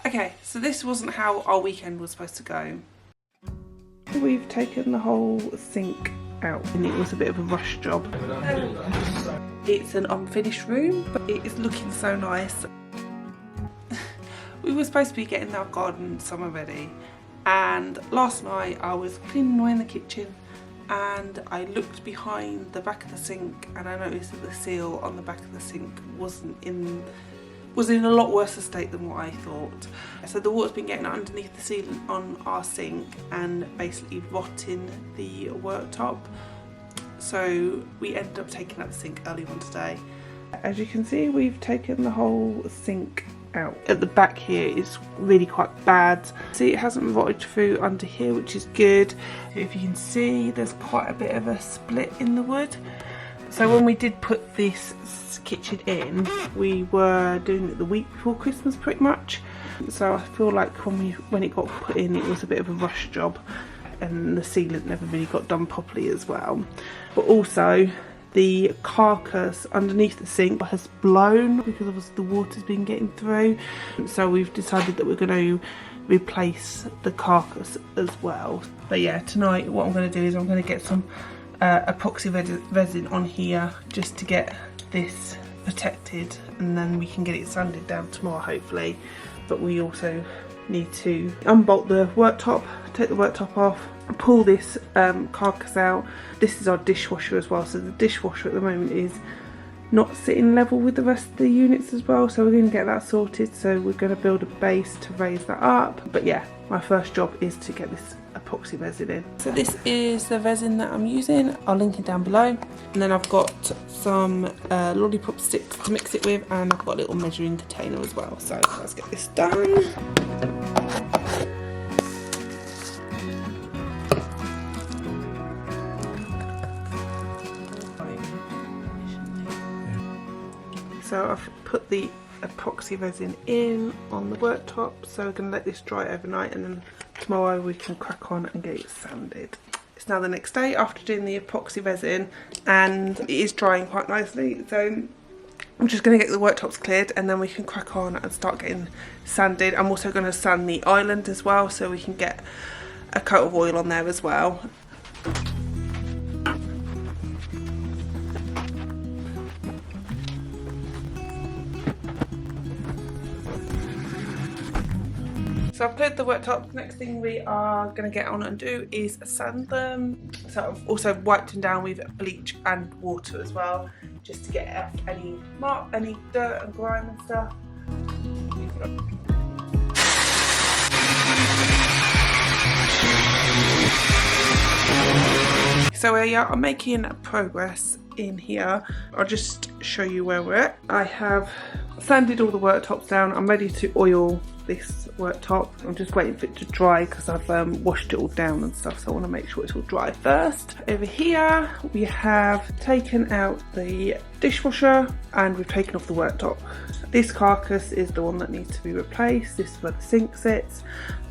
Okay, so this wasn't how our weekend was supposed to go. We've taken the whole sink out and it was a bit of a rush job. It's an unfinished room, but it is looking so nice. We were supposed to be getting our garden summer ready, and last night I was cleaning away in the kitchen and I looked behind the back of the sink and I noticed that the seal on the back of the sink was in a lot worse a state than what I thought. So the water's been getting underneath the sealant on our sink and basically rotting the worktop. So we ended up taking out the sink early on today. As you can see, we've taken the whole sink out. At the back here is really quite bad. See, it hasn't rotted through under here, which is good. If you can see, there's quite a bit of a split in the wood. So when we did put this kitchen in, we were doing it the week before Christmas pretty much. So I feel like when it got put in, it was a bit of a rush job and the sealant never really got done properly as well. But also the carcass underneath the sink has blown because obviously the water's been getting through. So we've decided that we're going to replace the carcass as well. But yeah, tonight what I'm going to do is I'm going to get some epoxy resin on here just to get this protected, and then we can get it sanded down tomorrow hopefully. But we also need to unbolt the worktop, take the worktop off, pull this carcass out. This is our dishwasher as well, so the dishwasher at the moment is not sitting level with the rest of the units as well, so we're going to get that sorted. So we're going to build a base to raise that up. But yeah, my first job is to get this epoxy resin in. So this is the resin that I'm using. I'll link it down below. And then I've got some lollipop sticks to mix it with, and I've got a little measuring container as well. So let's get this done. So I've put the epoxy resin in on the worktop, so we're going to let this dry overnight, and then tomorrow we can crack on and get it sanded. It's now the next day after doing the epoxy resin, and it is drying quite nicely, so I'm just going to get the worktops cleared and then we can crack on and start getting sanded. I'm also going to sand the island as well, so we can get a coat of oil on there as well. So I've cleared the worktops. Next thing we are going to get on and do is sand them. So I've also wiped them down with bleach and water as well, just to get out any dirt and grime and stuff. So yeah, I'm making progress in here. I'll just show you where we're at. I have sanded all the worktops down. I'm ready to oil this worktop. I'm just waiting for it to dry because I've washed it all down and stuff, so I want to make sure it's all dry first. Over here we have taken out the dishwasher and we've taken off the worktop. This carcass is the one that needs to be replaced. This is where the sink sits,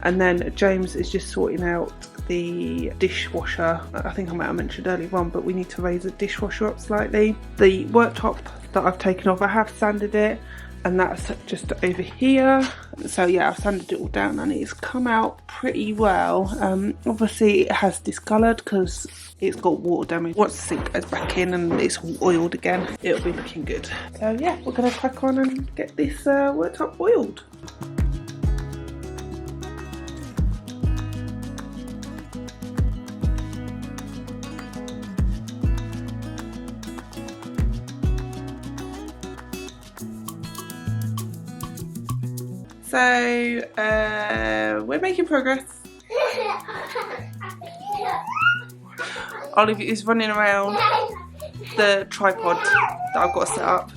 and then James is just sorting out the dishwasher. I think I might have mentioned earlier on, but we need to raise the dishwasher up slightly. The worktop that I've taken off, I have sanded it, and that's just over here. So yeah, I've sanded it all down and it's come out pretty well. Obviously it has discoloured because it's got water damage. Once the sink goes back in and it's all oiled again, it'll be looking good. So yeah, we're going to crack on and get this worktop oiled. So we're making progress. Olive is running around the tripod that I've got set up.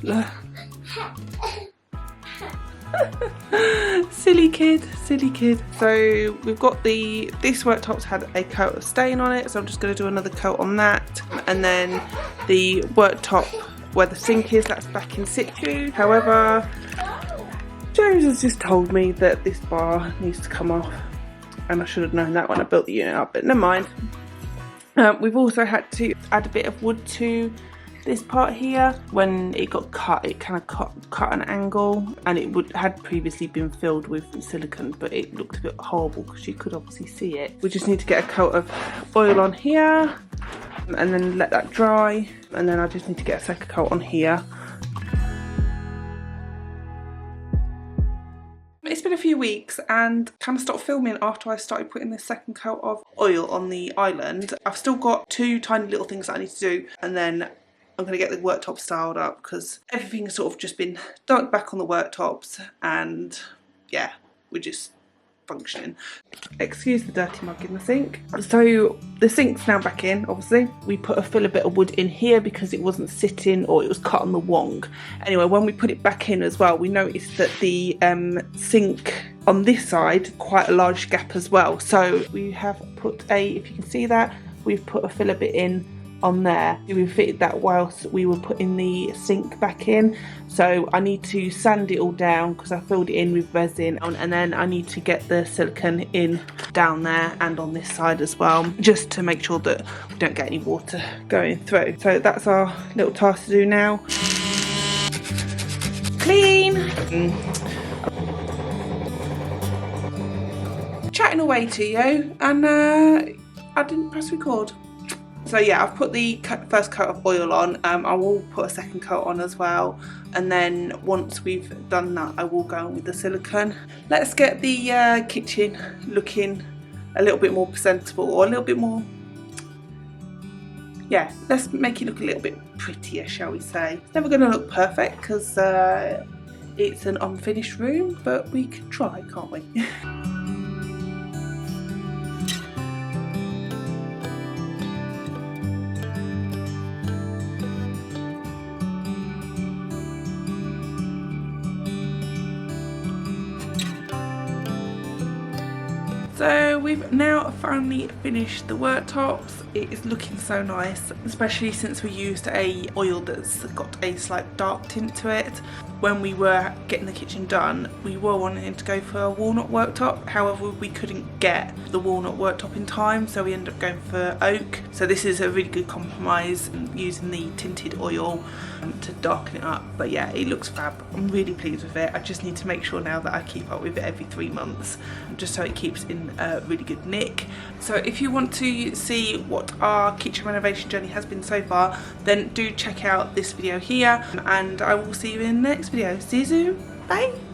Silly kid, silly kid. So we've got this worktop's had a coat of stain on it, so I'm just going to do another coat on that. And then the worktop where the sink is, that's back in situ. However, James has just told me that this bar needs to come off, and I should have known that when I built the unit up, but never mind. We've also had to add a bit of wood to this part here. When it got cut, it kind of cut an angle, and it had previously been filled with silicone, but it looked a bit horrible because you could obviously see it. We just need to get a coat of oil on here and then let that dry, and then I just need to get a second coat on here. It's been a few weeks and kind of stopped filming after I started putting this second coat of oil on the island. I've still got 2 tiny little things that I need to do, and then I'm going to get the worktop styled up because everything's sort of just been dumped back on the worktops, and yeah, we're just functioning. Excuse the dirty mug in the sink. So the sink's now back in, obviously. We put a filler bit of wood in here because it wasn't sitting, or it was cut on the wong. Anyway, when we put it back in as well, we noticed that the sink on this side, quite a large gap as well. So we have put if you can see that, we've put a filler bit in on there. We fitted that whilst we were putting the sink back in. So I need to sand it all down because I filled it in with resin, and then I need to get the silicone in down there and on this side as well, just to make sure that we don't get any water going through. So that's our little task to do now. Clean. Chatting away to you, and I didn't press record. So yeah, I've put the first coat of oil on. I will put a second coat on as well, and then once we've done that, I will go on with the silicone. Let's get the kitchen looking a little bit more presentable, or a little bit more, yeah, let's make it look a little bit prettier, shall we say. It's never going to look perfect because it's an unfinished room, but we can try, can't we? So we've now finally finished the worktops. It is looking so nice, especially since we used a oil that's got a slight dark tint to it. When we were getting the kitchen done, we were wanting to go for a walnut worktop. However, we couldn't get the walnut worktop in time, so we ended up going for oak. So this is a really good compromise, using the tinted oil to darken it up. But yeah, it looks fab. I'm really pleased with it. I just need to make sure now that I keep up with it every 3 months, just so it keeps in a really good nick. So if you want to see what our kitchen renovation journey has been so far, then do check out this video here, and I will see you in the next video. See you soon. Bye.